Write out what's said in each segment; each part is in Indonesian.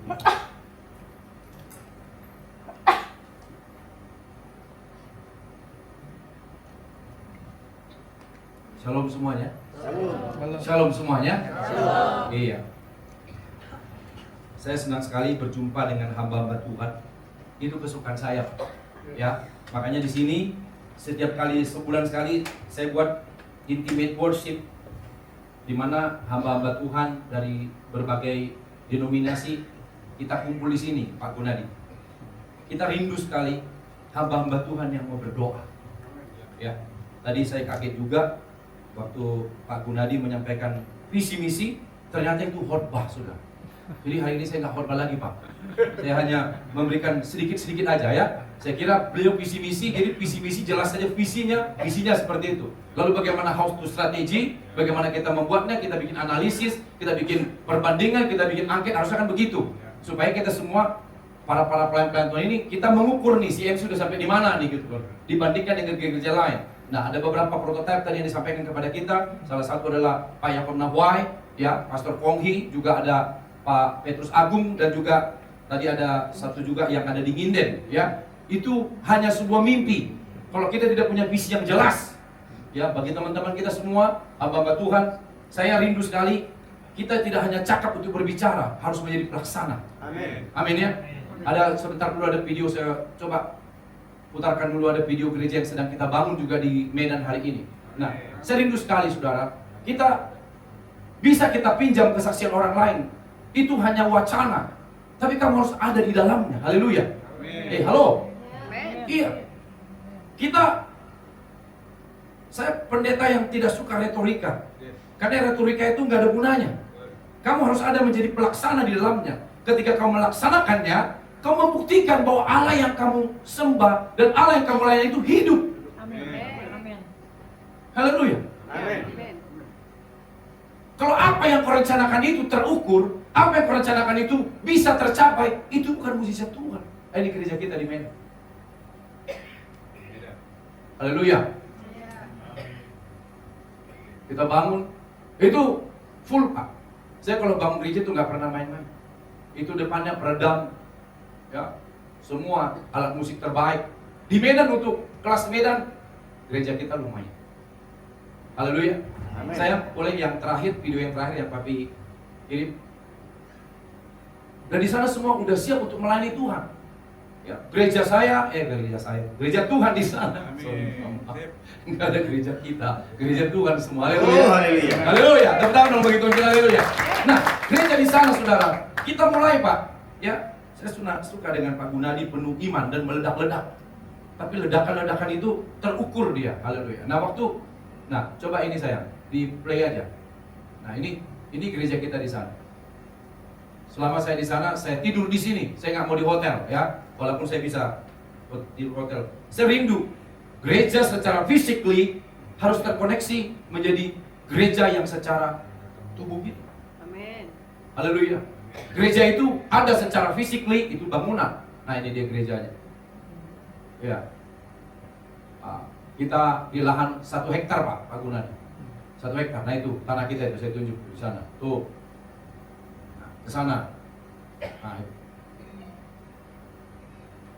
Shalom semuanya. Shalom. Shalom semuanya. Shalom. Iya. Saya senang sekali berjumpa dengan hamba-hamba Tuhan. Itu kesukaan saya, ya. Makanya di sini setiap kali sebulan sekali saya buat intimate worship, di mana hamba-hamba Tuhan dari berbagai denominasi kita kumpul di sini, Pak Gunadi. Kita rindu sekali hamba-hamba Tuhan yang mau berdoa. Ya, tadi saya kaget juga waktu Pak Gunadi menyampaikan visi misi, ternyata itu khotbah sudah. Jadi hari ini saya nggak khotbah lagi, Pak. Saya hanya memberikan sedikit-sedikit aja ya. Saya kira beliau visi misi, jadi visi misi jelas saja visinya seperti itu. Lalu bagaimana how to strategi, bagaimana kita membuatnya, kita bikin analisis, kita bikin perbandingan, kita bikin angket, harusnya kan begitu. Supaya kita semua para pelayan-pelayan Tuhan ini kita mengukur nih CM sudah sampai di mana nih gitu, dibandingkan dengan gereja lain. Nah, ada beberapa prototipe tadi yang disampaikan kepada kita. Salah satu adalah Pak Yakob Nahwai, ya, Pastor Konghi, juga ada Pak Petrus Agung, dan juga tadi ada satu juga yang ada di Nginden, ya. Itu hanya sebuah mimpi. Kalau kita tidak punya visi yang jelas, ya, bagi teman-teman kita semua, hamba-hamba Tuhan, saya rindu sekali kita tidak hanya cakap untuk berbicara, harus menjadi pelaksana. Amin. Amin ya. Ada sebentar dulu ada video, saya coba putarkan dulu, ada video gereja yang sedang kita bangun juga di Medan hari ini. Nah, saya rindu sekali saudara, kita bisa kita pinjam kesaksian orang lain. Itu hanya wacana, tapi kamu harus ada di dalamnya. Haleluya. Halo. Iya. Saya pendeta yang tidak suka retorika. Karena retorika itu nggak ada gunanya. Kamu harus ada menjadi pelaksana di dalamnya. Ketika kamu melaksanakannya, kamu membuktikan bahwa Allah yang kamu sembah dan Allah yang kamu layani itu hidup. Amin. Haleluya. Amin. Kalau apa yang kau rencanakan itu terukur, apa yang kau rencanakan itu bisa tercapai, itu bukan mujizat Tuhan. Ini gereja kita di Medan. Haleluya. Kita bangun, itu full, Pak. Saya kalau bangun gereja itu nggak pernah main-main. Itu depannya peredam, ya, semua alat musik terbaik. Di Medan, untuk kelas Medan, gereja kita lumayan. Haleluya. Amin. Saya boleh yang terakhir, video yang terakhir yang Papi kirim. Dan di sana semua udah siap untuk melayani Tuhan. Ya, gereja Tuhan di sana. Sorry, nggak ada gereja kita, gereja Tuhan semua. Haleluya. Oh, haleluya. Haleluya. Tepuk-tangan dong bagi Tuhan kita, haleluya. Nah, gereja di sana saudara, kita mulai, Pak. Ya, saya suka dengan Pak Gunadi, penuh iman dan meledak-ledak. Tapi ledakan-ledakan itu terukur dia. Haleluya. Nah, coba ini sayang, di play aja. Nah, ini gereja kita di sana. Selama saya di sana, saya tidur di sini. Saya nggak mau di hotel, ya. Walaupun saya bisa di hotel. Saya rindu gereja secara physically harus terkoneksi menjadi gereja yang secara tubuh gitu. Amin. Haleluya. Gereja itu ada secara physically, itu bangunan. Nah, ini dia gerejanya. Ya. Kita di lahan 1 hektar, Pak Gunadi. 1 hektar. Nah, itu tanah kita itu saya tunjuk di sana. Tuh. Nah, ke sana. Nah, itu.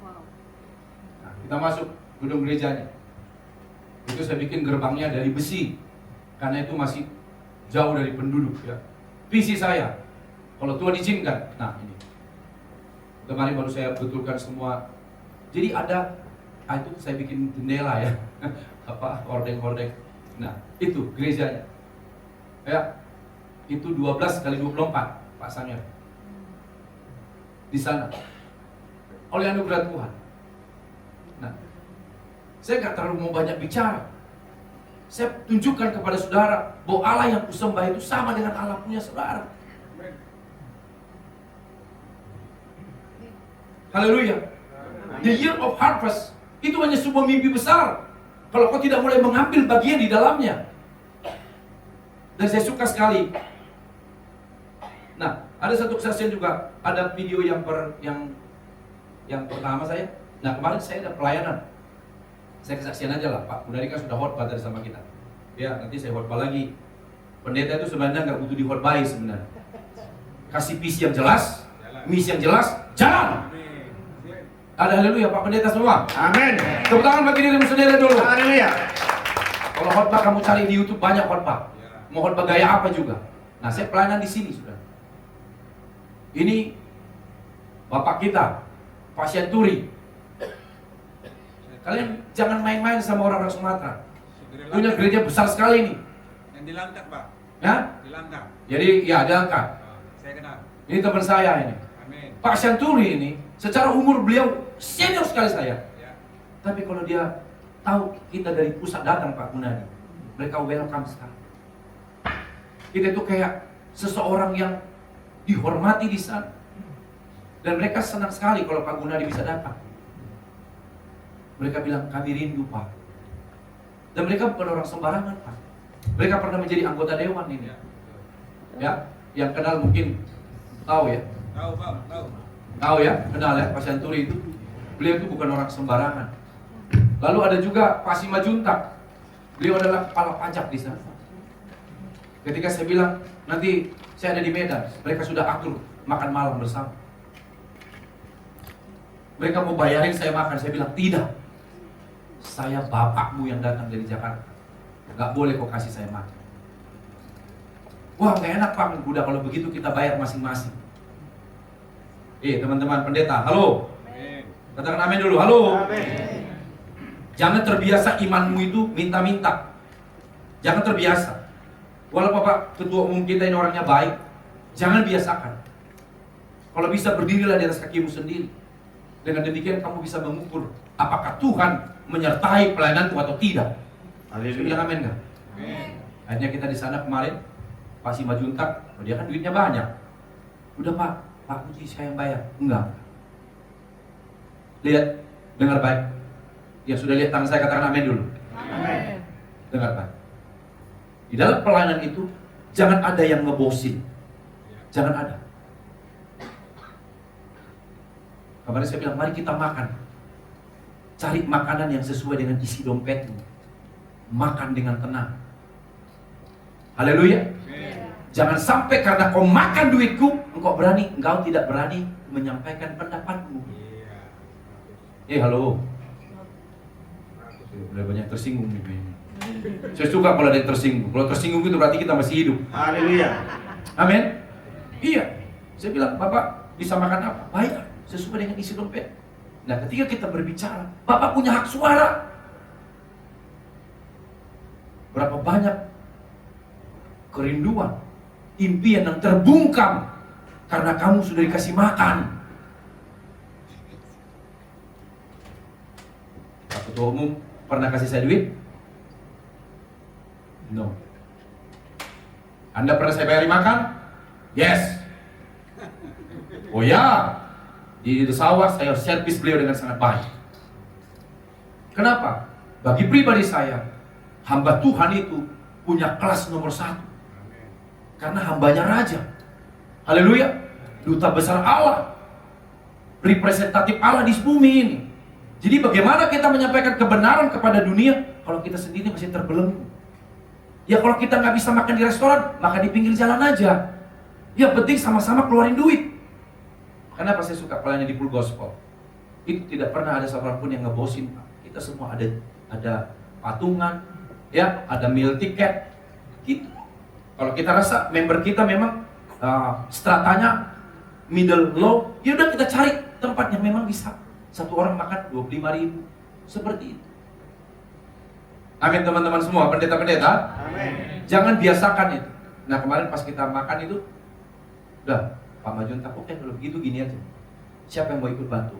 Wow. Nah, kita masuk gedung gerejanya. Itu saya bikin gerbangnya dari besi, karena itu masih jauh dari penduduk, ya. Visi saya, kalau Tuhan izinkan. Nah, ini kemarin baru saya betulkan semua. Jadi ada, itu saya bikin jendela, ya. Hordeng-hordeng. Nah, itu gerejanya, ya. Itu 12 kali 24 pasangnya di sana oleh anugerah Tuhan. Nah, saya nggak terlalu mau banyak bicara. Saya tunjukkan kepada saudara bahwa Allah yang kusembah itu sama dengan Allah punya saudara. Haleluya. The year of harvest itu hanya sebuah mimpi besar kalau kau tidak mulai mengambil bagian di dalamnya. Dan saya suka sekali. Nah, ada satu kesaksian juga, ada video yang pertama saya. Nah, kemarin saya ada pelayanan. Saya kesaksian aja lah, Pak Gunadi kan sudah khotbah tadi sama kita. Ya, nanti saya khotbah lagi. Pendeta itu sebenarnya nggak butuh dikhotbahi sebenarnya. Kasih visi yang jelas, Misi yang jelas, jalan. Ada haleluya Pak Pendeta semua. Amin. Tepuk tangan bagi dirimu sendiri dulu. Haleluya. Kalau khotbah kamu cari di YouTube banyak khotbah. Mau khotbah gaya apa juga. Nah, saya pelayanan di sini sudah. Ini Bapak kita, Pak Syanturi. Kalian jangan main-main sama orang-orang Sumatera. Punya gereja besar sekali nih. Yang di Langkat, Pak. Ya? Di Langkat. Jadi ya diangkat. Saya kenal. Ini teman saya ini. Amin. Pak Syanturi ini, secara umur beliau senior sekali saya. Ya. Tapi kalau dia tahu kita dari pusat datang Pak Gunadi, mereka welcome sekali. Kita itu kayak seseorang yang dihormati di sana. Dan mereka senang sekali kalau Pak Gunadi bisa datang. Mereka bilang, kami rindu Pak. Dan mereka bukan orang sembarangan Pak. Mereka pernah menjadi anggota dewan ini. Ya, yang kenal mungkin tahu ya. Tahu, Pak, tahu. Tahu ya, kenal ya Pak Syanturi itu. Beliau itu bukan orang sembarangan. Lalu ada juga Pak Simajuntak. Beliau adalah kepala pajak di sana. Ketika saya bilang, nanti saya ada di Medan, mereka sudah atur makan malam bersama. Mereka mau bayarin saya makan, saya bilang tidak. Saya bapakmu yang datang dari Jakarta. Gak boleh kau kasih saya makan. Wah, gak enak Pak, udah kalau begitu kita bayar masing-masing. Teman-teman pendeta, halo. Amin. Katakan amin dulu, halo. Amin. Jangan terbiasa imanmu itu minta-minta. Jangan terbiasa. Walau Bapak ketua umum kita ini orangnya baik, jangan biasakan. Kalau bisa berdirilah di atas kakimu sendiri. Dengan demikian kamu bisa mengukur apakah Tuhan menyertai pelayananmu atau tidak. Saya bilang amin nggak? Amin. Akhirnya kita di sana kemarin, Pak Simajuntak, dia kan duitnya banyak. Udah Pak Puji saya yang bayar. Enggak. Lihat, dengar baik. Yang sudah lihat tangan saya katakan amin dulu. Amin. Dengar baik. Di dalam pelayanan itu jangan ada yang ngebosin. Jangan ada. Kemarin saya bilang, mari kita makan. Cari makanan yang sesuai dengan isi dompetmu. Makan dengan tenang. Haleluya. Jangan sampai karena kau makan duitku, engkau tidak berani menyampaikan pendapatmu. Halo. Udah banyak tersinggung nih kayaknya. Saya suka kalau ada yang tersinggung. Kalau tersinggung itu berarti kita masih hidup. Haleluya. Amin. Iya. Saya bilang, Bapak bisa makan apa? Bayar sesuai dengan isi dompet. Nah, ketika kita berbicara, Bapak punya hak suara. Berapa banyak kerinduan, impian yang terbungkam karena kamu sudah dikasih makan. Pak Ketua Umum pernah kasih saya duit? No. Anda pernah saya bayari makan? Yes. Oh ya, di sawah saya servis beliau dengan sangat baik. Kenapa? Bagi pribadi saya, hamba Tuhan itu punya kelas nomor 1. Karena hambanya raja. Haleluya. Duta besar Allah. Representatif Allah di bumi ini. Jadi bagaimana kita menyampaikan kebenaran kepada dunia kalau kita sendiri masih terbelenggu? Ya kalau kita nggak bisa makan di restoran, makan di pinggir jalan aja. Ya penting sama-sama keluarin duit. Kenapa saya suka pelayanan di Full Gospel? Itu tidak pernah ada seorang pun yang ngebosin. Kita semua ada patungan, ya, ada meal ticket, gitu. Kalau kita rasa member kita memang stratanya middle low, ya udah kita cari tempat yang memang bisa satu orang makan 25.000, seperti itu. Amin teman-teman semua, pendeta-pendeta. Amin. Jangan biasakan itu. Nah kemarin pas kita makan itu, udah Pak Majuntak, oke kalau begitu gini aja. Siapa yang mau ikut bantu?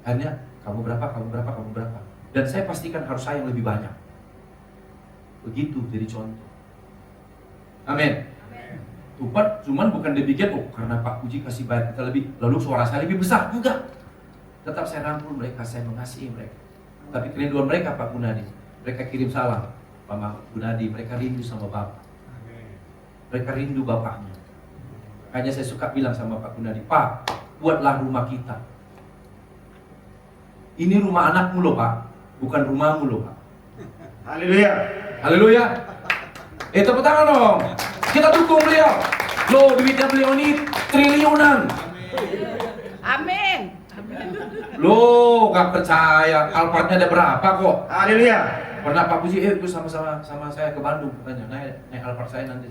Akhirnya kamu berapa, kamu berapa, kamu berapa. Dan saya pastikan harus saya yang lebih banyak. Begitu jadi contoh. Amin. Cuman bukan demikian, oh karena Pak Puji kasih bayar kita lebih, lalu suara saya lebih besar. Enggak. Tetap saya rangkul mereka, saya mengasihi mereka. Tapi kerinduan mereka Pak Gunadi, mereka kirim salam Pak Gunadi, mereka rindu sama Bapak. Mereka rindu Bapaknya. Hanya saya suka bilang sama Pak Gunadi, Pak, buatlah rumah kita. Ini rumah anakmu loh Pak, bukan rumahmu loh Pak. Haleluya. Haleluya. Tepuk tangan dong. Kita dukung beliau. Loh, duitnya beliau ini triliunan. Amin. Loh, gak percaya. Alphardnya ada berapa kok? Haleluya. Pernah Pak Puji, itu sama saya ke Bandung, katanya, naik Alphard saya nanti.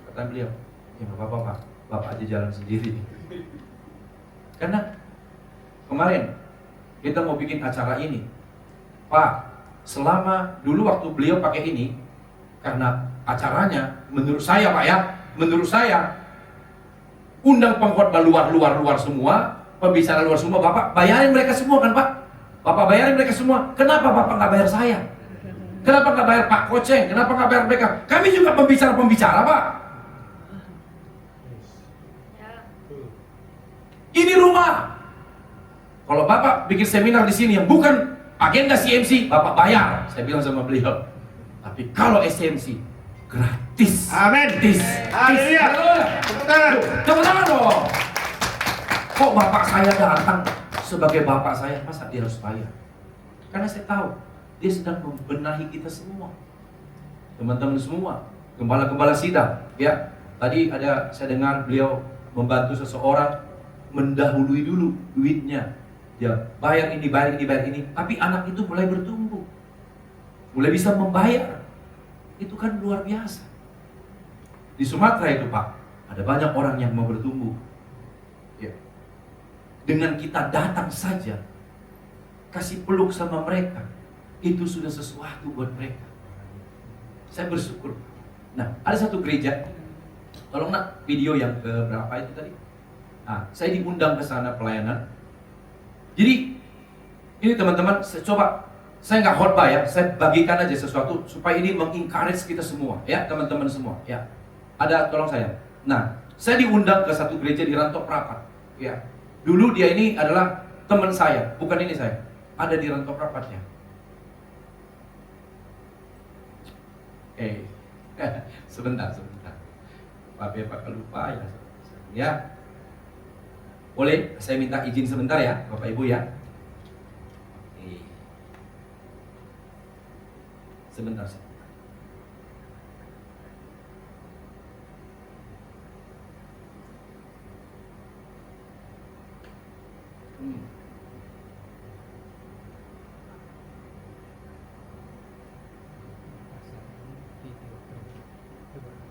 Kata beliau, ya nggak apa-apa Pak, Bapak aja jalan sendiri. Karena kemarin kita mau bikin acara ini, Pak, selama dulu waktu beliau pakai ini, karena acaranya, menurut saya Pak ya, menurut saya, undang pengkhotbah luar semua, pembicara luar semua, Bapak bayarin mereka semua kan Pak? Bapak bayarin mereka semua, kenapa Bapak nggak bayar saya? Kenapa nggak bayar Pak Koceng? Kenapa nggak bayar mereka? Kami juga pembicara Pak. Ini rumah. Kalau Bapak bikin seminar di sini yang bukan agenda CMC, Bapak bayar. Saya bilang sama beliau. Tapi kalau SMC gratis. Amin. Gratis. Haleluya. Tepuk tangan. Tepuk tangan dong. Kok Bapak saya datang sebagai Bapak saya, masa dia harus bayar? Karena saya tahu dia sedang membenahi kita semua, teman-teman semua, gembala-gembala sidang. Ya, tadi ada saya dengar beliau membantu seseorang mendahului dulu duitnya. Ya, bayar ini, tapi anak itu mulai bertumbuh, mulai bisa membayar. Itu kan luar biasa. Di Sumatera itu Pak, ada banyak orang yang mau bertumbuh. Ya. Dengan kita datang saja, kasih peluk sama mereka, itu sudah sesuatu buat mereka. Saya bersyukur. Nah, ada satu gereja, tolong nak video yang ke berapa itu tadi? Nah, saya diundang ke sana pelayanan. Jadi, ini teman-teman, saya nggak khotbah ya, saya bagikan aja sesuatu supaya ini mengencourage kita semua, ya teman-teman semua, ya. Ada, tolong saya. Nah, saya diundang ke satu gereja di Rantau Prapat, ya. Dulu dia ini adalah teman saya, bukan ini saya. Ada di Rantau Prapatnya. Sebentar. Pak lupa ya. Ya. Boleh saya minta izin sebentar ya, Bapak Ibu ya. Sebentar.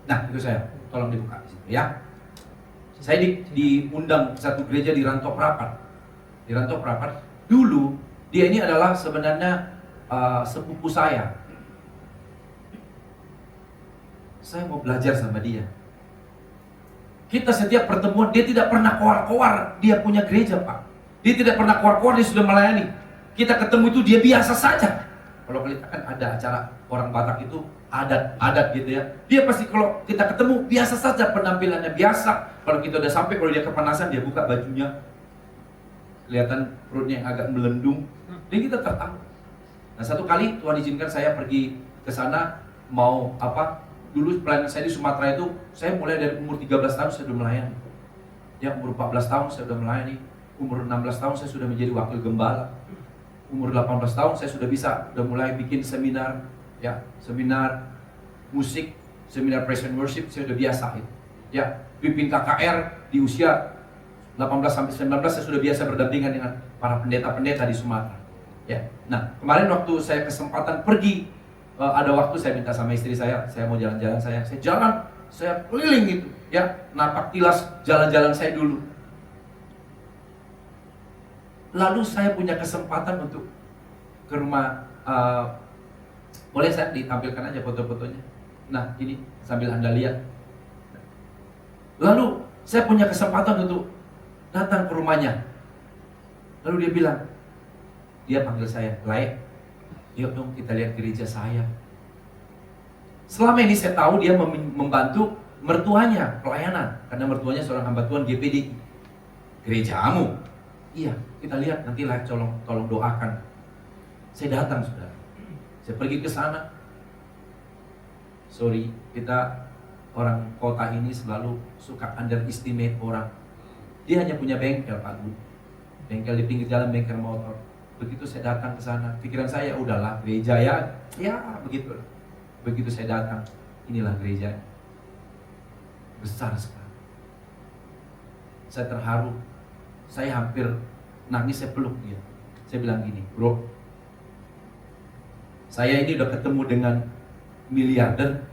Nah, itu saya. Tolong dibuka di situ ya. Saya diundang ke satu gereja di Rantau Prapat. Di Rantau Prapat. Dulu dia ini adalah sebenarnya sepupu saya. Saya mau belajar sama dia. Kita setiap pertemuan dia tidak pernah koar-koar dia punya gereja Pak. Dia tidak pernah koar-koar dia sudah melayani. Kita ketemu itu dia biasa saja. Kalau kita kan ada acara orang Batak itu adat gitu ya. Dia pasti kalau kita ketemu biasa saja, penampilannya biasa. Kalau kita udah sampai, kalau dia kepanasan dia buka bajunya, kelihatan perutnya yang agak melendung. Dan kita tertawa. Nah, satu kali Tuhan izinkan saya pergi ke sana mau apa? Dulu pelayanan saya di Sumatera itu, saya mulai dari umur 13 tahun saya sudah melayani. Ya, umur 14 tahun saya sudah melayani. Umur 16 tahun saya sudah menjadi wakil gembala. Umur 18 tahun saya sudah mulai bikin seminar, ya, seminar musik, seminar praise and worship, saya sudah biasa itu. Ya, pimpin KKR di usia 18 sampai 19 saya sudah biasa berdampingan dengan para pendeta-pendeta di Sumatera. Ya. Nah, kemarin waktu saya kesempatan pergi, ada waktu saya minta sama istri saya mau jalan-jalan, saya jalan, saya keliling gitu, ya, napak tilas jalan-jalan saya dulu. Lalu saya punya kesempatan untuk ke rumah, boleh saya ditampilkan aja foto-fotonya. Nah, ini sambil Anda lihat. Lalu saya punya kesempatan untuk datang ke rumahnya. Lalu dia bilang, dia panggil saya, "Laik, yuk dong kita lihat gereja saya." Selama ini saya tahu dia membantu mertuanya pelayanan, karena mertuanya seorang hamba Tuhan GPD. Gerejamu? Iya, kita lihat nanti Laik, tolong doakan. Saya datang, saudara. Saya pergi ke sana. Sorry, kita orang kota ini selalu suka underestimate orang. Dia hanya punya bengkel, Pak Bu. Bengkel di pinggir jalan, bengkel motor. Begitu saya datang ke sana, pikiran saya, udahlah gereja ya begitu. Begitu saya datang, inilah gereja. Besar sekali. Saya terharu. Saya hampir nangis, saya peluk dia. Saya bilang gini, bro, saya ini udah ketemu dengan miliarder,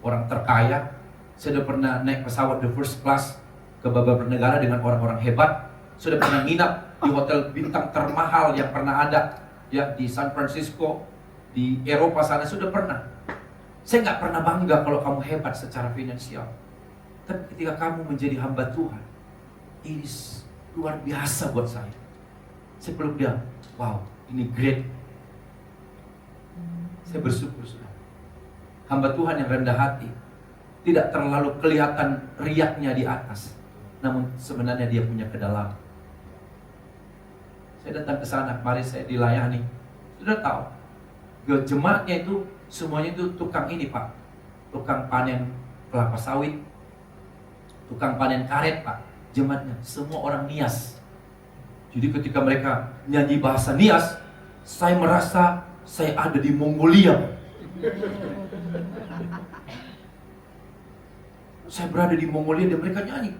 orang terkaya. Saya udah pernah naik pesawat the first class ke beberapa negara dengan orang-orang hebat. Sudah pernah nginap di hotel bintang termahal yang pernah ada, ya, di San Francisco, di Eropa sana, sudah pernah. Saya nggak pernah bangga kalau kamu hebat secara finansial. Tapi ketika kamu menjadi hamba Tuhan, ini luar biasa buat saya. Saya peluk dia, wow, ini great. Saya bersyukur, saudara. Hamba Tuhan yang rendah hati, tidak terlalu kelihatan riaknya di atas, namun sebenarnya dia punya kedalaman. Saya datang ke sana, kemarin saya dilayani. Sudah tahu, jemaatnya itu semuanya itu tukang ini, Pak. Tukang panen kelapa sawit, tukang panen karet, Pak. Jemaatnya semua orang Nias. Jadi ketika mereka nyanyi bahasa Nias, saya merasa saya ada di Mongolia. Saya berada di Mongolia dan mereka nyanyi.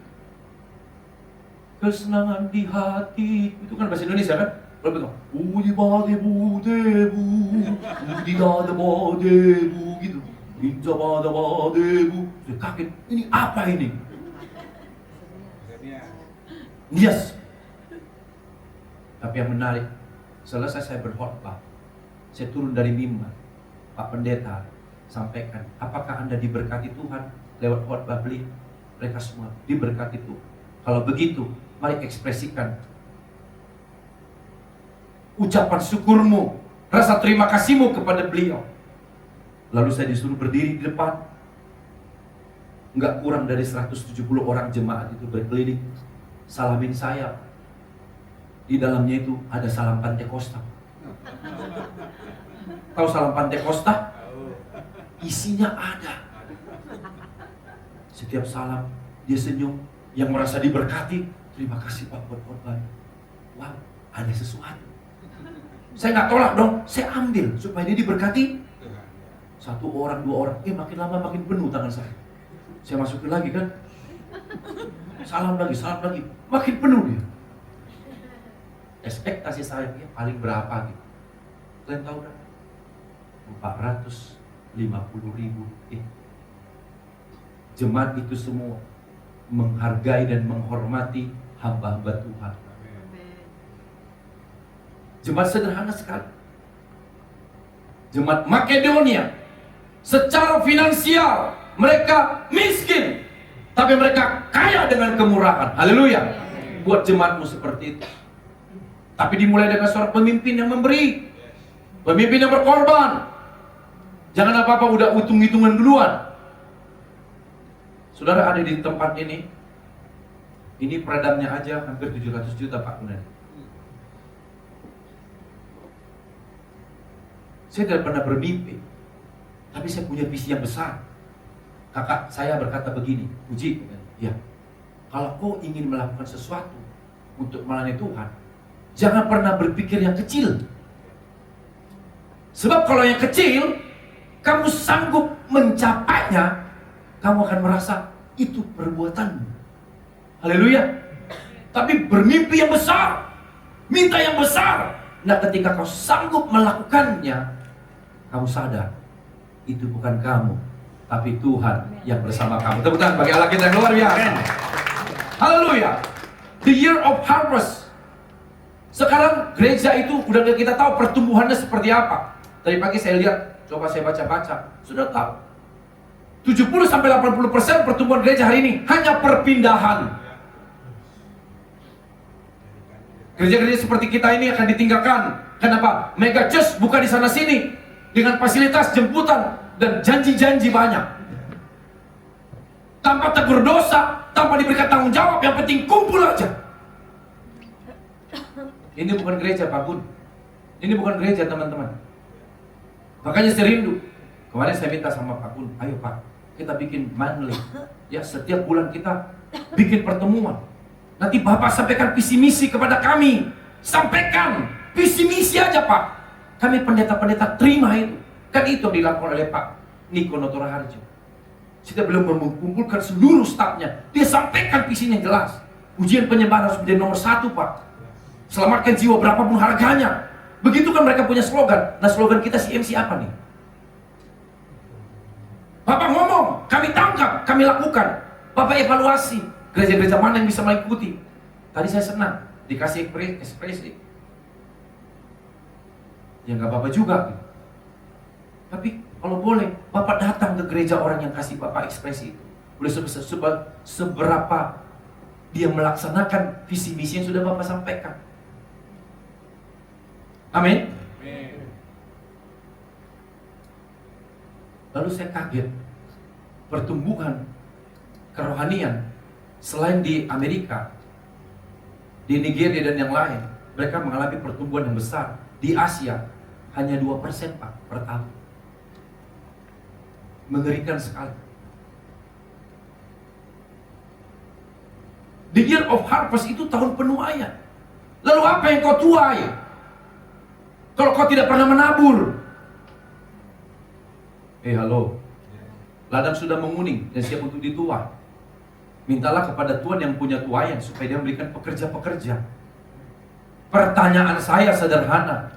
Kesenangan di hati, itu kan bahasa Indonesia kan? Kalau betul, budi badebu debu, budi badebu gitu, inja badebu. Saya kaget, ini apa ini? Nias. Tapi yang menarik, selesai saya berkhotbah, saya turun dari mimbar, Pak Pendeta sampaikan, apakah Anda diberkati Tuhan lewat khotbah beliau? Mereka semua diberkati Tuhan. Kalau begitu, mari ekspresikan ucapan syukurmu, rasa terima kasihmu kepada beliau. Lalu saya disuruh berdiri di depan. Enggak kurang dari 170 orang jemaat itu berkeliling, salamin saya. Di dalamnya itu ada salam Pantekosta. Tahu salam Pantekosta? Isinya ada. Setiap salam dia senyum, yang merasa diberkati, terima kasih Pak buat korban. Wow, ada sesuatu. Saya nggak tolak dong, saya ambil supaya dia diberkati. Satu orang, dua orang, makin lama makin penuh tangan saya. Saya masukin lagi kan, salam lagi, makin penuh dia. Ekspektasi saya paling berapa gitu? Kalian tahu kan? 450.000. Jemaat itu semua menghargai dan menghormati hamba-hamba Tuhan. Jemaat sederhana sekali. Jemaat Makedonia, secara finansial mereka miskin, tapi mereka kaya dengan kemurahan. Haleluya. Buat jemaatmu seperti itu. Tapi dimulai dengan seorang pemimpin yang memberi, pemimpin yang berkorban. Jangan apa-apa udah hitung-hitungan duluan. Saudara ada di tempat ini peredamnya aja hampir 700 juta Pak Kunan. Saya tidak pernah bermimpi, tapi saya punya visi yang besar. Kakak saya berkata begini, Uji, ya, kalau kau ingin melakukan sesuatu untuk melayani Tuhan, jangan pernah berpikir yang kecil. Sebab kalau yang kecil, kamu sanggup mencapainya, kamu akan merasa itu perbuatanmu. Haleluya. Tapi bermimpi yang besar, minta yang besar. Nah ketika kau sanggup melakukannya, kamu sadar itu bukan kamu, tapi Tuhan yang bersama kamu. Tepuk tangan bagi Allah kita yang luar biasa. Haleluya. The year of harvest. Sekarang gereja itu udah kita tahu pertumbuhannya seperti apa. Tadi pagi saya lihat, coba saya baca-baca, sudah tahu 70-80% pertumbuhan gereja hari ini hanya perpindahan. Gereja-gereja seperti kita ini akan ditinggalkan. Kenapa? Mega church bukan di sana sini dengan fasilitas jemputan dan janji-janji banyak. Tanpa tegur dosa, tanpa diberikan tanggung jawab, yang penting kumpul aja. Ini bukan gereja Pak Bun. Ini bukan gereja teman-teman. Makanya saya rindu. Kemarin saya minta sama Pak Bun, ayo Pak, kita bikin monthly. Ya, setiap bulan kita bikin pertemuan. Nanti Bapak sampaikan visi misi kepada kami. Sampaikan visi misi aja Pak. Kami pendeta-pendeta terima itu. Kan itu yang dilakukan oleh Pak Niko Notoraharjo. Kita belum mengumpulkan seluruh stafnya. Dia sampaikan visinya jelas. Ujian penyebaran harus menjadi nomor 1, Pak. Selamatkan jiwa berapapun harganya. Begitu kan mereka punya slogan. Nah, slogan kita CMC apa nih? Bapak ngomong, kami tangkap, kami lakukan. Bapak evaluasi, gereja-gereja mana yang bisa mengikuti. Tadi saya senang, dikasih ekspresi. Ya nggak apa-apa juga. Tapi kalau boleh, Bapak datang ke gereja orang yang kasih Bapak ekspresi itu. Boleh seberapa dia melaksanakan visi misi yang sudah Bapak sampaikan. Amin. Lalu saya kaget, pertumbuhan kerohanian selain di Amerika, di Nigeria dan yang lain, mereka mengalami pertumbuhan yang besar. Di Asia hanya 2% Pak per tahun. Mengerikan sekali. The year of harvest itu tahun penuaian. Lalu apa yang kau tuai? Kalau kau tidak pernah menabur. Halo. Ladang sudah menguning dan siap untuk dituai. Mintalah kepada Tuhan yang punya tuaian supaya dia memberikan pekerja-pekerja. Pertanyaan saya sederhana.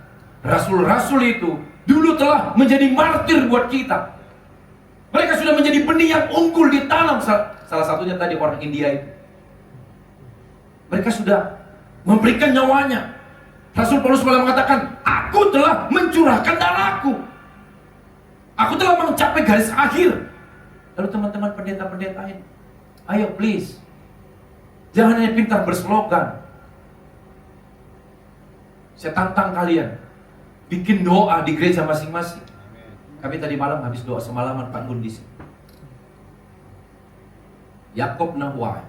Rasul-rasul itu dulu telah menjadi martir buat kita. Mereka sudah menjadi benih yang unggul ditanam. Salah satunya tadi orang India itu. Mereka sudah memberikan nyawanya. Rasul Paulus malah mengatakan, aku telah mencurahkan darahku. Aku telah mencapai garis akhir. Lalu teman-teman pendeta-pendeta ini, ayo please, jangan hanya pintar berslogan. Saya tantang kalian, bikin doa di gereja masing-masing. Kami tadi malam habis doa semalaman Pak Gundis. Yakob Nahwai,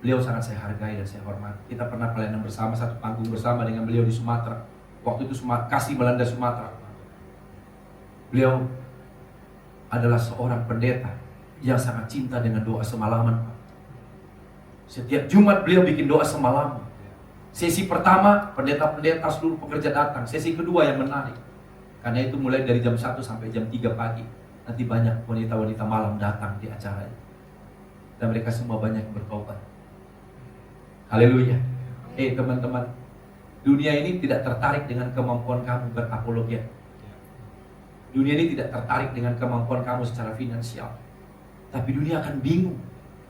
beliau sangat saya hargai dan saya hormati. Kita pernah pelayanan bersama, satu panggung bersama dengan beliau di Sumatera. Waktu itu kasih melanda Sumatera. Beliau adalah seorang pendeta yang sangat cinta dengan doa semalaman. Setiap Jumat beliau bikin doa semalaman. Sesi pertama, pendeta-pendeta seluruh pekerja datang. Sesi kedua yang menarik, karena itu mulai dari jam 1 sampai jam 3 pagi. Nanti banyak wanita-wanita malam datang di acara ini. Dan mereka semua banyak yang bertobat. Haleluya. Teman-teman, dunia ini tidak tertarik dengan kemampuan kamu berapologia. Dunia ini tidak tertarik dengan kemampuan kamu secara finansial. Tapi dunia akan bingung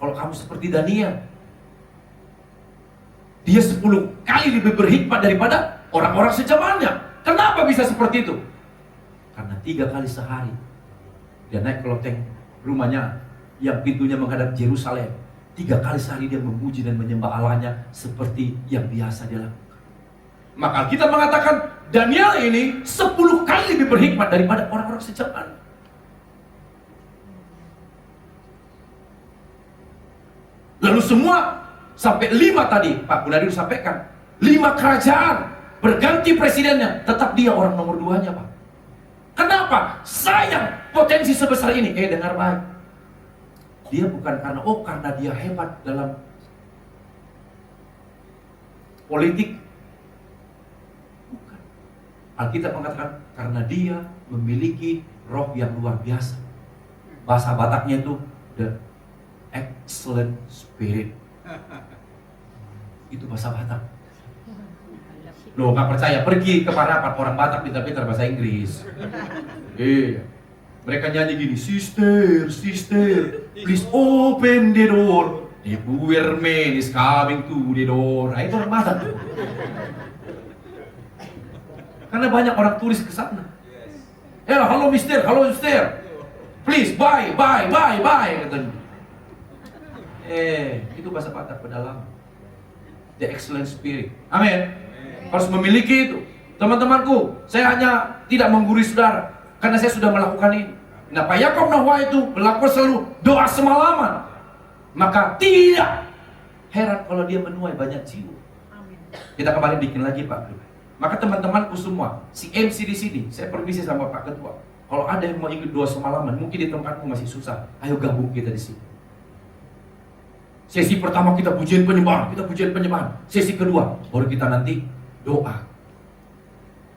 kalau kamu seperti Daniel. Dia 10 kali lebih berhikmat daripada orang-orang sejamannya. Kenapa bisa seperti itu? Karena 3 kali sehari dia naik ke loteng rumahnya yang pintunya menghadap Yerusalem. 3 kali sehari dia memuji dan menyembah Allahnya seperti yang biasa dia lakukan. Maka kita mengatakan Daniel ini 10 kali lebih berhikmat daripada orang-orang sejaman. Lalu semua sampai 5 tadi Pak Gunadi sampaikan, 5 kerajaan berganti presidennya, tetap dia orang nomor 2-nya Pak. Kenapa? Sayang potensi sebesar ini. Dengar baik. Dia bukan karena dia hebat dalam politik. Bukan. Alkitab mengatakan karena dia memiliki roh yang luar biasa. Bahasa Bataknya itu the excellent spirit. Itu bahasa Batak. Loh, gak percaya, pergi ke Parapat, orang Batak pintar-pintar bahasa Inggris. Mereka nyanyi gini, sister, please open the door. The poor man is coming to the door. Nah, itu orang Batak. Karena banyak orang turis ke sana. Halo mister, please buy. Katanya. Itu bahasa Batak pedalaman. The excellent spirit. Amin. Harus memiliki itu. Teman-temanku, saya hanya tidak menggurui saudara karena saya sudah melakukan ini. Nah, Pak Yakob Nahwai itu melakukan selalu doa semalaman. Maka tidak heran kalau dia menuai banyak jiwa. Kita kembali bikin lagi Pak. Maka teman-temanku semua, si MC di sini, saya permisi sama Pak Ketua. Kalau ada yang mau ikut doa semalaman, mungkin di tempatmu masih susah. Ayo gabung kita di sini. Sesi pertama kita pujian penyembahan. Sesi kedua baru kita nanti doa.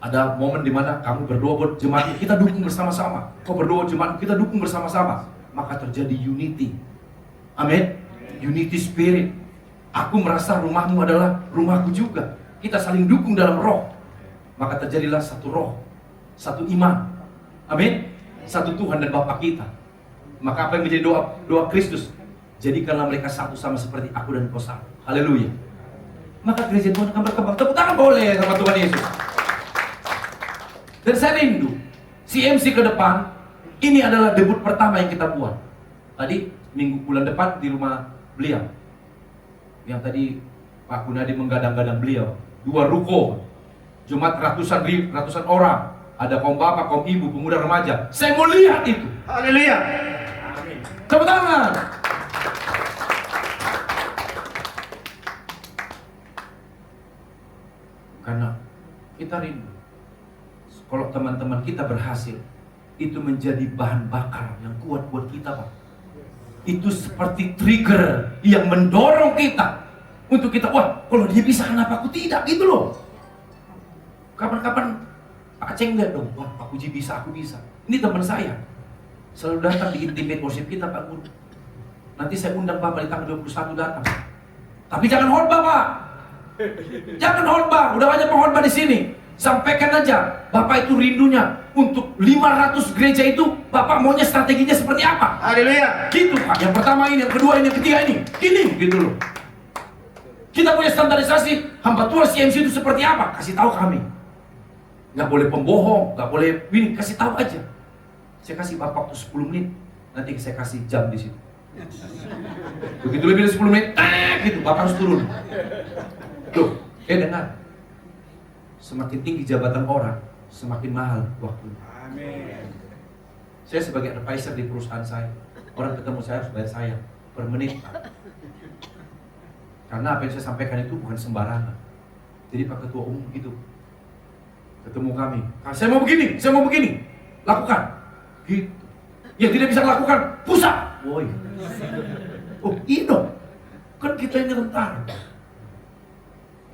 Ada momen dimana kamu berdoa buat jemaat, kita dukung bersama-sama. Kau berdoa jemaat, kita dukung bersama-sama. Maka terjadi unity. Amin. Unity spirit. Aku merasa rumahmu adalah rumahku juga. Kita saling dukung dalam roh. Maka terjadilah satu roh, satu iman. Amin. Satu Tuhan dan Bapa kita. Maka apa yang menjadi doa Kristus? Jadikanlah mereka satu sama seperti aku dan kau satu. Haleluya. Maka gereja Tuhan akan berkembang. Tepuk tangan boleh sama Tuhan Yesus. Dan saya rindu CMC ke depan. Ini adalah debut pertama yang kita buat. Tadi bulan depan di rumah beliau. Yang tadi Pak Gunadi menggadang-gadang beliau. 2 ruko. Jumat ratusan orang. Ada kaum bapak, kaum ibu, pemuda, remaja. Saya mau lihat itu. Haleluya. Tepuk tangan. Karena kita rindu. Kalau teman-teman kita berhasil, itu menjadi bahan bakar yang kuat buat kita, Pak. Itu seperti trigger yang mendorong kita untuk kita, wah, kalau dia bisa kenapa aku tidak, gitu loh. Kapan-kapan Pak Aceng lihat dong, wah, Pak Puji bisa, aku bisa. Ini teman saya, selalu datang di intimate worship kita, Pak Guru. Nanti saya undang Bapak di tanggal 21 datang. Tapi jangan khotbah, Pak. Jangan khotbah, udah banyak pengkhotbah di sini. Sampaikan aja, Bapak itu rindunya untuk 500 gereja itu, Bapak maunya strateginya seperti apa? Haleluya. Gitu, Pak. Yang pertama ini, yang kedua ini, yang ketiga ini. Gini, gitu loh. Kita punya standarisasi, hamba Tuhan CMC itu seperti apa? Kasih tahu kami. Nggak boleh pembohong, nggak boleh ini, kasih tahu aja. Saya kasih Bapak waktu 10 menit, nanti saya kasih jam di situ. Begitu lebih dari 10 menit, gitu, Bapak harus turun. Loh, dengar. Semakin tinggi jabatan orang, semakin mahal waktunya. Amin. Saya sebagai advisor di perusahaan saya, orang ketemu saya harus bayar saya per menit, Pak. Karena apa yang saya sampaikan itu bukan sembarangan. Jadi Pak Ketua Umum gitu, ketemu kami, saya mau begini, lakukan. Gitu. Yang tidak bisa lakukan, pusat. Woi. Oh, iya dong. Kan kita ini tentara.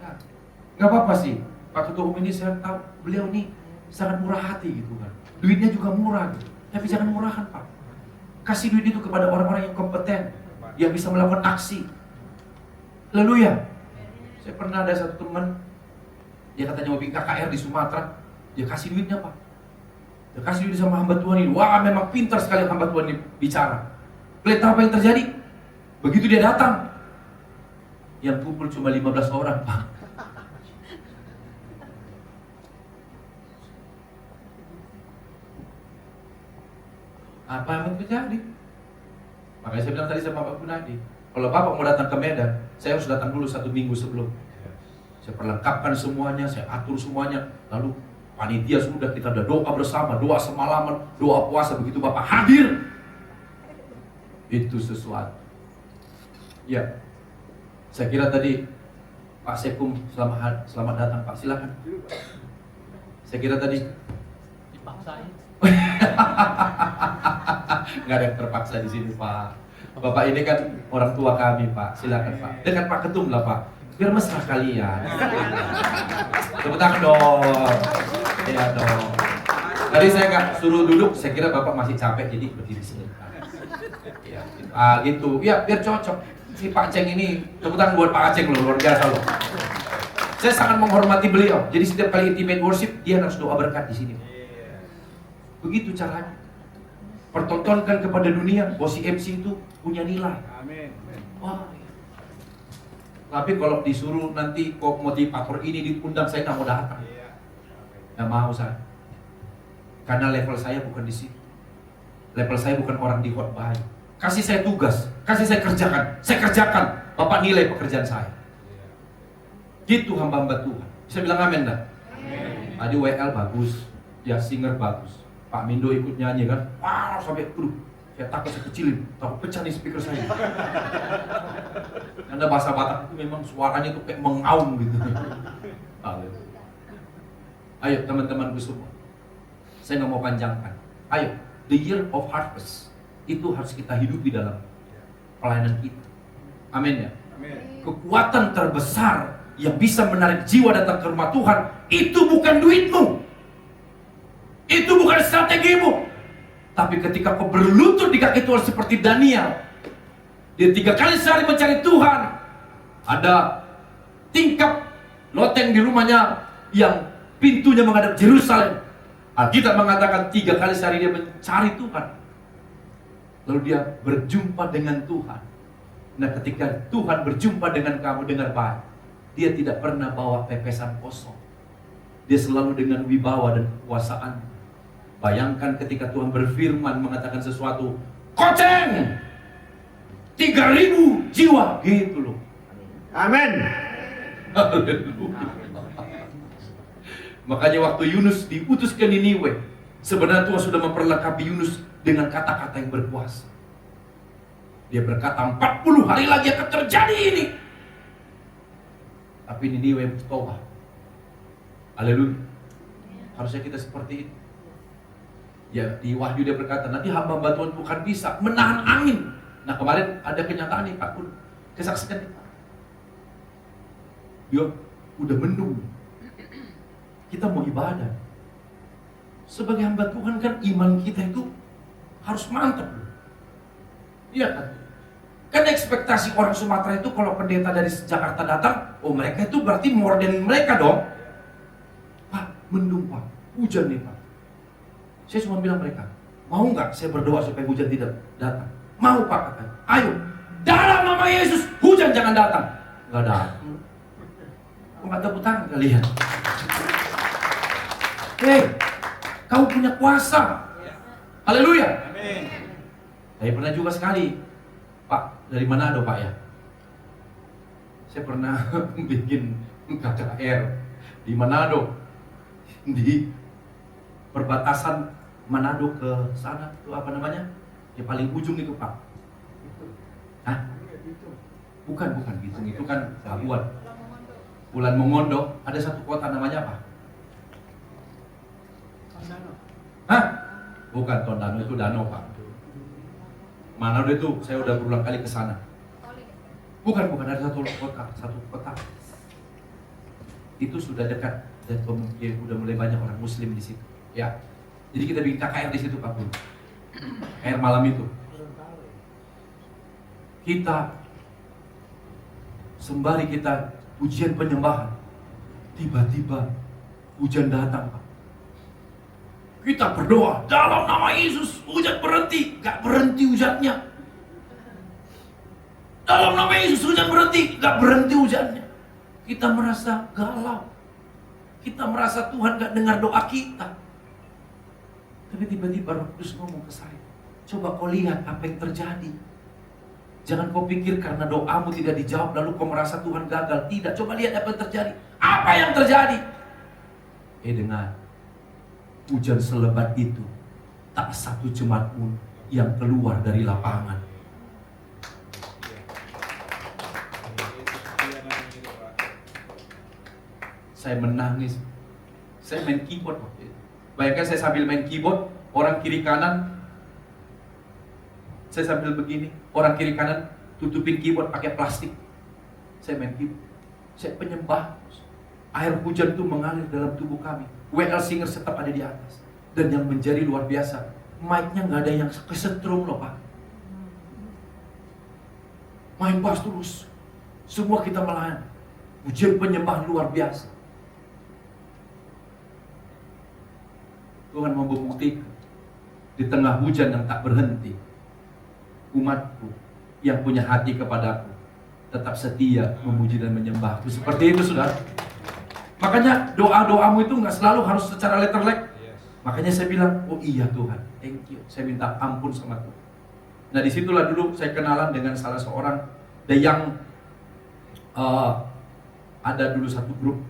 Ya, nggak apa-apa sih. Pak Ketua Umum ini saya tahu beliau ini sangat murah hati gitu kan. Duitnya juga murah gitu. Tapi jangan murahkan, Pak. Kasih duit itu kepada orang-orang yang kompeten, yang bisa melakukan aksi. Haleluya. Saya pernah ada satu teman, dia katanya mau bikin KKR di Sumatera, dia kasih duitnya, Pak. Dia kasih duit sama hamba Tuhan ini. Wah, memang pintar sekali hamba Tuhan ini bicara. Kelihatan apa yang terjadi? Begitu dia datang, yang kumpul cuma 15 orang, Pak. Apa yang terjadi? Makanya saya bilang tadi sama Pak Gunadi, kalau Bapak mau datang ke Medan, saya harus datang dulu 1 minggu sebelum. Saya perlengkapkan semuanya, saya atur semuanya. Lalu panitia sudah, kita udah doa bersama, doa semalaman, doa puasa. Begitu Bapak hadir, itu sesuatu. Ya, saya kira tadi Pak Sekum selamat datang, Pak, silakan. Saya kira tadi dipaksain. Nggak ada yang terpaksa di sini, Pak. Bapak ini kan orang tua kami, Pak. Silakan, Pak. Dengan Pak Ketum lah, Pak. Biar mesra kalian. Tepuk tangan dong. Iya dong. Tadi saya nggak suruh duduk, saya kira Bapak masih capek, jadi berdiri sini. Ya, gitu. Ya, biar cocok. Si Pak Ceng ini, tepuk tangan buat Pak Aceng loh, luar biasa loh. Saya sangat menghormati beliau. Jadi setiap kali intimate worship, dia harus doa berkat di sini. Begitu caranya. Pertontonkan kepada dunia bahwa si MC itu punya nilai. Amin. Wah. Tapi kalau disuruh nanti kok motivator ini diundang, saya nggak mau datang. Nggak mau saya. Karena level saya bukan di situ. Level saya bukan orang di khotbah. Kasih saya tugas, kasih saya kerjakan. Saya kerjakan. Bapak nilai pekerjaan saya. Gitu hamba-hamba Tuhan. Bisa bilang amin dah? Tadi WL bagus, ya singer bagus. Pak Mindo ikut nyanyi kan, wah sampai saya takut saya kecilin, takut pecah nih speaker saya. Karena bahasa Batak itu memang suaranya tuh kayak mengaum gitu. Ayo teman-temanku semua, saya nggak mau panjangkan. Ayo, the year of harvest itu harus kita hidupi dalam pelayanan kita. Amin ya. Amin. Kekuatan terbesar yang bisa menarik jiwa datang ke rumah Tuhan itu bukan duitmu. Itu bukan strategimu. Tapi ketika kau berlutut di kaki Tuhan seperti Daniel, dia 3 kali sehari mencari Tuhan. Ada tingkap loteng di rumahnya yang pintunya menghadap Yerusalem. Alkitab mengatakan 3 kali sehari dia mencari Tuhan. Lalu dia berjumpa dengan Tuhan. Nah, ketika Tuhan berjumpa dengan kamu, dengar baik. Dia tidak pernah bawa pepesan kosong. Dia selalu dengan wibawa dan kekuasaan. Bayangkan ketika Tuhan berfirman mengatakan sesuatu, koceng 3.000 jiwa, gitu loh. Amin. Haleluya. Makanya waktu Yunus diutus ke Niniwe, sebenarnya Tuhan sudah memperlengkapi Yunus dengan kata-kata yang berkuasa. Dia berkata 40 hari lagi akan terjadi ini. Tapi Niniwe bertobat. Haleluya. Harusnya kita seperti itu. Ya, di Wahyu dia berkata, nanti hamba Tuhan bukan bisa menahan angin. Nah, kemarin ada kenyataan nih Pak Kun. Kesaksian kita. Dia udah mendung. Kita mau ibadah. Sebagai hamba Tuhan kan iman kita itu harus mantap. Iya kan? Kan ekspektasi orang Sumatera itu kalau pendeta dari Jakarta datang, oh mereka itu berarti more than mereka dong. Pak, mendung Pak, hujan nih Pak. Saya cuma bilang mereka, mau nggak saya berdoa supaya hujan tidak datang? Mau Pak, katanya. Ayo, dalam nama Yesus, hujan jangan datang. Nggak datang. Kok nggak tepuk tangan kalian? Hei, kau punya kuasa. Haleluya. Amin. Saya pernah juga sekali, Pak, dari Manado Pak ya. Saya pernah bikin KKR di Manado, di perbatasan Manado ke sana, itu apa namanya? Yang paling ujung itu Pak. Hah? Bukan Bitung, itu kan Labuan. Pulau Mongondo, ada satu kota namanya apa? Hah? Bukan Tondano, itu danau Pak. Manado itu saya udah berulang kali ke sana. Bukan ada satu kota. Itu sudah dekat dan udah mulai banyak orang Muslim di situ. Ya. Jadi kita bikin KKR di situ Pak Bun. KKR malam itu. Kita sembari kita ujian penyembahan, tiba-tiba hujan datang Pak. Kita berdoa dalam nama Yesus, hujan berhenti. Gak berhenti hujannya. Dalam nama Yesus hujan berhenti. Gak berhenti hujannya. Kita merasa galau. Kita merasa Tuhan gak dengar doa kita. Tapi tiba-tiba Roh Kudus ngomong ke saya, coba kau lihat apa yang terjadi. Jangan kau pikir karena doamu tidak dijawab lalu kau merasa Tuhan gagal. Tidak, coba lihat apa yang terjadi. Apa yang terjadi? Dengar. Hujan selebat itu, tak satu jemaat pun yang keluar dari lapangan. Saya menangis. Saya main keyboard waktu itu. Bayangkan saya sambil main keyboard, orang kiri kanan, saya sambil begini, orang kiri kanan tutupin keyboard pakai plastik. Saya main keyboard. Saya penyembah. Air hujan itu mengalir dalam tubuh kami. WL Singers tetap ada di atas. Dan yang menjadi luar biasa, mic-nya nggak ada yang kesetrum loh Pak. Main bass terus. Semua kita melayani. Ujian penyembahan luar biasa. Tuhan mau membuktikan di tengah hujan yang tak berhenti, umatku yang punya hati kepadaku tetap setia memuji dan menyembahku. Seperti itu saudara. Makanya doa-doamu itu nggak selalu harus secara letterlek. Makanya saya bilang, oh iya Tuhan, thank you. Saya minta ampun sama Tuhan. Nah disitulah dulu saya kenalan dengan salah seorang yang ada dulu satu grup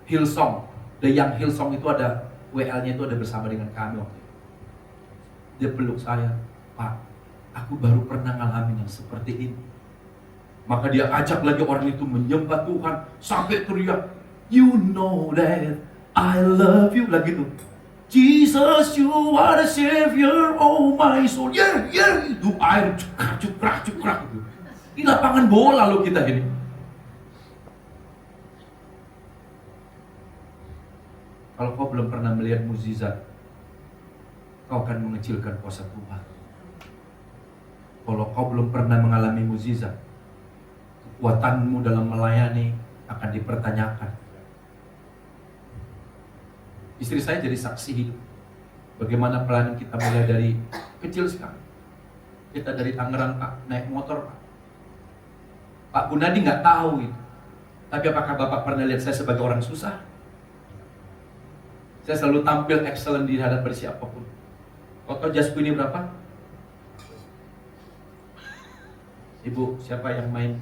Hillsong. The Young Hillsong itu ada WL-nya itu ada bersama dengan kami waktu itu. Dia peluk saya, Pak, aku baru pernah ngalamin yang seperti ini. Maka dia ajak lagi orang itu menyembah Tuhan sampai teriak, you know that I love you, lagi tuh. Jesus, you are the Savior, oh my soul. Yeah, itu air cukrak gitu. Di lapangan bola loh kita ini. Kalau kau belum pernah melihat mukjizat, kau akan mengecilkan kuasa Tuhan. Kalau kau belum pernah mengalami mukjizat, kekuatanmu dalam melayani akan dipertanyakan. Istri saya jadi saksi hidup bagaimana pelayanan kita mulai dari kecil sekali. Kita dari Tangerang Pak, naik motor Pak. Pak Gunadi nggak tahu itu. Tapi apakah Bapak pernah lihat saya sebagai orang susah? Saya selalu tampil excellent di hadapan siapapun. Kau tahu jasku ini berapa? Ibu, siapa yang main?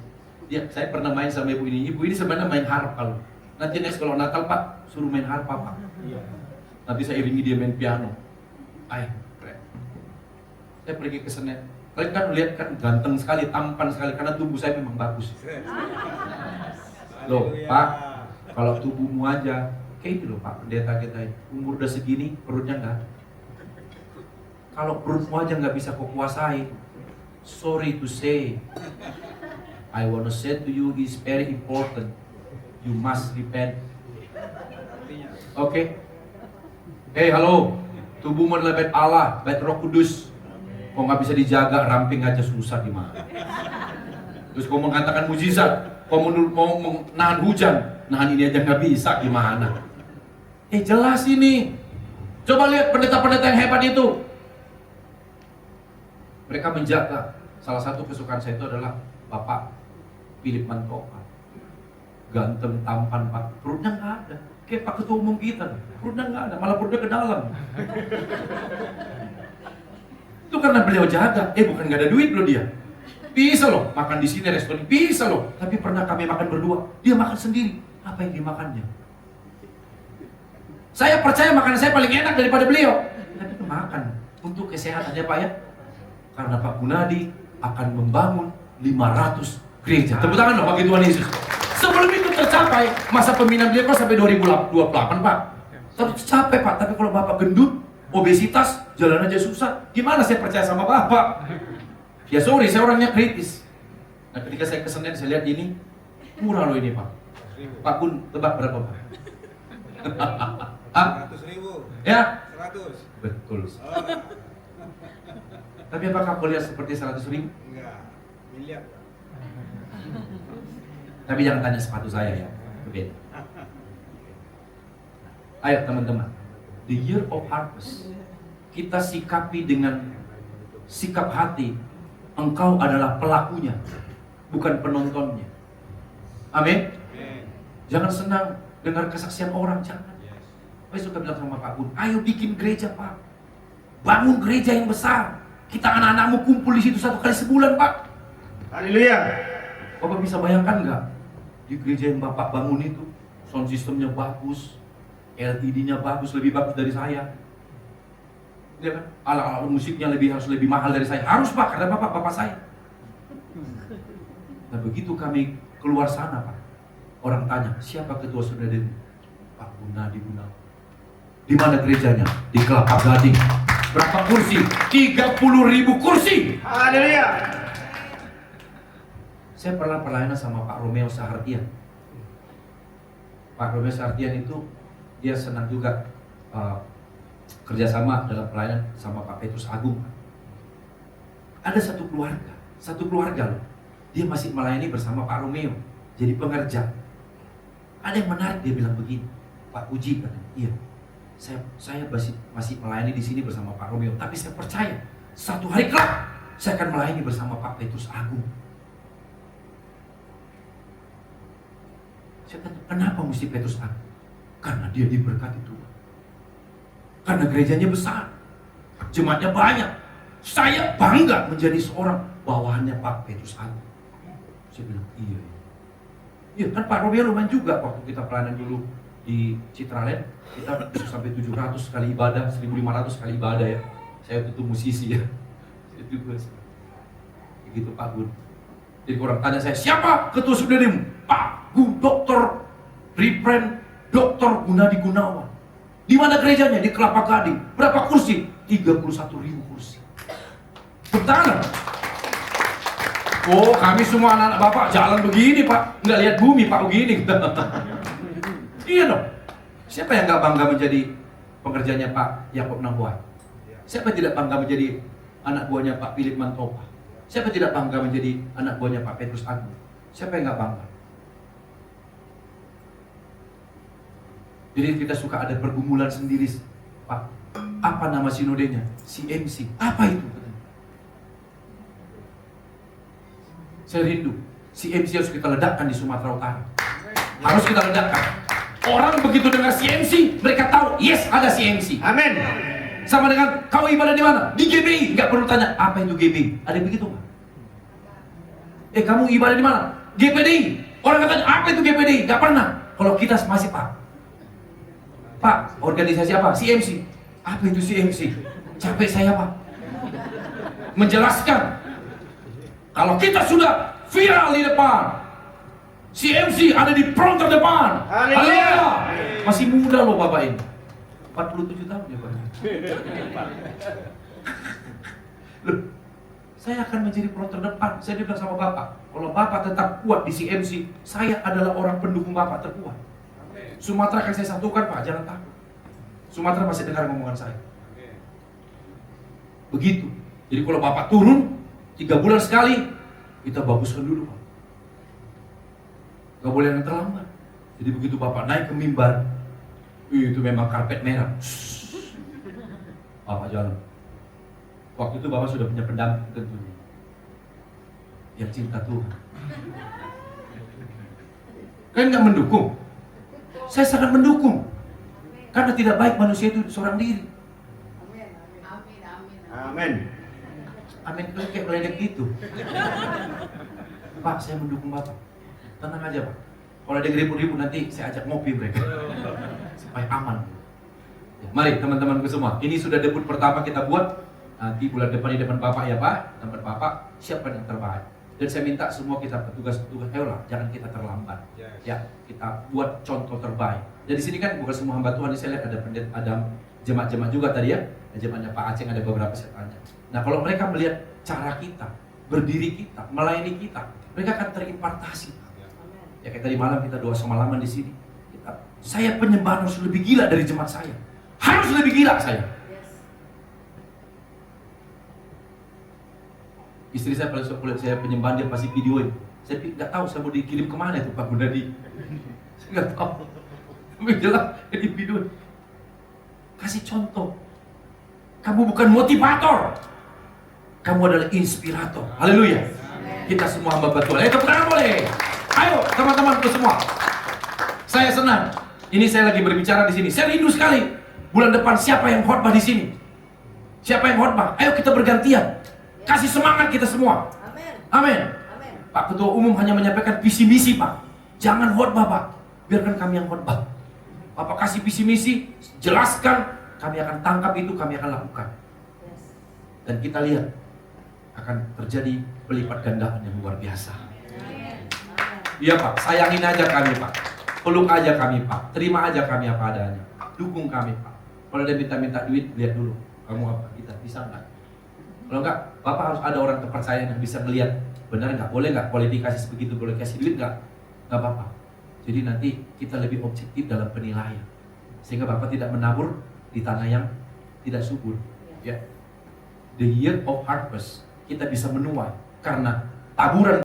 Ya, saya pernah main sama ibu ini. Ibu ini sebenarnya main harpa loh. Nanti next kalau Natal Pak, suruh main harpa Pak. Nanti saya iringi dia main piano. Keren. Saya pergi ke Senen. Kalian kan lihat kan ganteng sekali, tampan sekali karena tubuh saya memang bagus. Loh, Pak, kalau tubuhmu aja kayak ini loh Pak, pendeta kita ini. Umur udah segini, perutnya enggak. Kalau perutmu aja nggak bisa kau kuasai, sorry to say, I wanna say to you is very important. You must repent. Oke? Hey, halo. Tubuhmu adalah bait Allah, bait Roh Kudus. Kau nggak bisa dijaga, ramping aja susah gimana? Terus kau mengatakan mujizat, kau mau menahan hujan, nahan ini aja nggak bisa gimana? Jelas ini. Coba lihat pendeta-pendeta yang hebat itu. Mereka menjaga. Salah satu kesukaan saya itu adalah Bapak Philip Mantopa. Ganteng, tampan Pak. Perutnya nggak ada. Kayak Pak Ketua Umum kita. Perutnya nggak ada, malah perutnya ke dalam. Itu karena beliau jaga. Bukan nggak ada duit loh dia. Bisa loh makan di sini restoran. Bisa loh. Tapi pernah kami makan berdua. Dia makan sendiri. Apa yang dimakannya? Saya percaya makanan saya paling enak daripada beliau. Tapi itu makan untuk kesehatannya Pak ya. Karena Pak Gunadi akan membangun 500 gereja. Tepuk tangan loh bagi Tuhan Yesus. Sebelum itu tercapai, masa pembinaan beliau kan sampai 2028 Pak. Tercapai Pak, tapi kalau Bapak gendut, obesitas, jalan aja susah. Gimana saya percaya sama Bapak? Ya sorry, saya orangnya kritis. Nah ketika saya ke Senen, saya lihat ini, murah loh ini Pak. Pak Gun, tebak berapa Pak? 100.000. Ya? 100. Betul. Tapi apakah kau lihat seperti 100.000? Enggak. Miliar. Tapi jangan tanya sepatu saya ya. Beda. Ayo teman-teman. The year of harvest. Kita sikapi dengan sikap hati. Engkau adalah pelakunya, bukan penontonnya. Amin. Jangan senang dengar kesaksian orang, jangan. Saya suka bilang sama Pak Gun, ayo bikin gereja Pak. Bangun gereja yang besar. Kita anak-anakmu kumpul di situ 1 kali sebulan Pak. Haleluya. Bapak bisa bayangkan nggak? Di gereja yang Bapak bangun itu, sound systemnya bagus, LED-nya bagus, lebih bagus dari saya. Ya kan? Alat-alat musiknya harus lebih mahal dari saya. Harus Pak, karena Bapak saya. Nah begitu kami keluar sana Pak, orang tanya, siapa ketua saudara ini? Pak Gunadi Gunawan. Di mana gerejanya? Di Kelapa Gading. Berapa kursi? 30.000 kursi. Haleluya. Saya pernah pelayanan sama Pak Romeo Sahartian. Pak Romeo Sahartian itu dia senang juga kerjasama dalam pelayanan sama Pak Petrus Agung. Ada satu keluarga loh. Dia masih melayani bersama Pak Romeo, jadi pengerja. Ada yang menarik, dia bilang begini, Pak Uji katanya, iya, saya masih melayani di sini bersama Pak Romeo, tapi saya percaya satu hari kelak saya akan melayani bersama Pak Petrus Agung. Saya tanya, kenapa mesti Petrus Agung? Karena dia diberkati Tuhan. Karena gerejanya besar, jemaatnya banyak. Saya bangga menjadi seorang bawahannya Pak Petrus Agung. Saya bilang, iya. Iya kan Pak Romeo lumayan juga waktu kita pelayanan dulu di Citraland. Kita bisa sampai 700 kali ibadah, 1500 kali ibadah ya. Saya itu musisi ya. Itu begitu Pak Gun. Jadi orang tanya saya, siapa ketua saudaramu? Pak Gun, Dr. Reverend Dr. Gunadi Gunawan. Di mana gerejanya? Di Kelapa Gading. Berapa kursi? 31.000 kursi. Bertahan. Oh, kami semua anak-anak Bapak jalan begini Pak. Nggak lihat bumi Pak begini. Iya dong. Siapa yang nggak bangga menjadi pengerjanya Pak Yakob Nambuai? Siapa tidak bangga menjadi anak buahnya Pak Philip Mantopa? Siapa tidak bangga menjadi anak buahnya Pak Petrus Agung? Siapa yang nggak bangga? Jadi kita suka ada pergumulan sendiri, Pak. Apa nama sinodenya? CMC. Apa itu? Saya rindu. CMC harus kita ledakkan di Sumatera Utara. Harus kita ledakkan. Orang begitu dengar CMC, mereka tahu, yes, ada CMC. Amin. Sama dengan kau ibadah di mana? Di GBI. Nggak perlu tanya, apa itu GBI? Ada yang begitu nggak? Kamu ibadah di mana? GPDI. Orang katanya, apa itu GPDI? Nggak pernah. Kalau kita masih Pak, organisasi apa? CMC. Apa itu CMC? Capek saya, Pak, menjelaskan. Kalau kita sudah viral di depan, CMC ada di front terdepan. Haleluya. Masih muda loh Bapak ini. 47 tahun ya Pak. Loh, saya akan menjadi front terdepan. Saya bilang sama Bapak, kalau Bapak tetap kuat di CMC, saya adalah orang pendukung Bapak terkuat. Sumatera akan saya satukan Pak, jangan takut. Sumatera masih dengar ngomongan saya. Begitu. Jadi kalau Bapak turun 3 bulan sekali, kita baguskan dulu Pak. Gak boleh yang terlambat. Jadi begitu Bapak naik ke mimbar, itu memang karpet merah. Bapak jalan. Waktu itu Bapak sudah punya pendamping tentunya, yang cinta Tuhan. Kan gak mendukung? Saya sangat mendukung. Karena tidak baik manusia itu seorang diri. Amin. Amin, kayak meledek gitu. Pak, saya mendukung Bapak. Tenang aja Pak. Kalau ada yang ribut-ribut nanti saya ajak ngopi mereka. Supaya aman. Ya, mari teman-temanku semua. Ini sudah debut pertama kita buat. Nanti bulan depan di depan Bapak ya Pak. Tempat Bapak, siapkan yang terbaik. Dan saya minta semua kita petugas-petugas, ayolah jangan kita terlambat. Ya, kita buat contoh terbaik. Dan di sini kan bukan semua hamba Tuhan, saya lihat ada jemaat-jemaat juga tadi ya. Jemaatnya Pak Aceh ada beberapa saya tanya. Nah, kalau mereka melihat cara kita, berdiri kita, melayani kita, mereka akan terimpartasi. Ya kayak tadi malam kita doa semalaman di sini. Saya penyembah harus lebih gila dari jemaat saya. Harus lebih gila saya. Istri saya paling suka lihat saya penyembahan, dia pasti videoin. Saya nggak tahu saya mau dikirim kemana itu Pak Gunadi. Saya nggak tahu. Tapi jelas jadi videoin. Kasih contoh. Kamu bukan motivator. Kamu adalah inspirator. Haleluya. Kita semua hamba betul. Ayo tepuk tangan boleh. Ayo teman-temanku semua. Saya senang. Ini saya lagi berbicara di sini. Saya rindu sekali. Bulan depan siapa yang khotbah di sini? Siapa yang khotbah? Ayo kita bergantian. Kasih semangat kita semua. Amin. Pak Ketua Umum hanya menyampaikan visi misi Pak. Jangan khotbah Pak. Biarkan kami yang khotbah. Bapak kasih visi misi, jelaskan. Kami akan tangkap itu, kami akan lakukan. Dan kita lihat akan terjadi pelipat gandaan yang luar biasa. Iya Pak, sayangin aja kami Pak. Peluk aja kami Pak. Terima aja kami apa adanya. Dukung kami Pak. Kalau dia minta duit, lihat dulu. Kamu apa? Kita bisa nggak? Kalau enggak, Bapak harus ada orang kepercayaan yang bisa melihat. Benar nggak? Boleh nggak kualifikasi sebegitu? Boleh kasih duit nggak? Nggak apa-apa. Jadi nanti kita lebih objektif dalam penilaian. Sehingga Bapak tidak menabur di tanah yang tidak subur. Ya. The year of harvest, kita bisa menuai karena taburan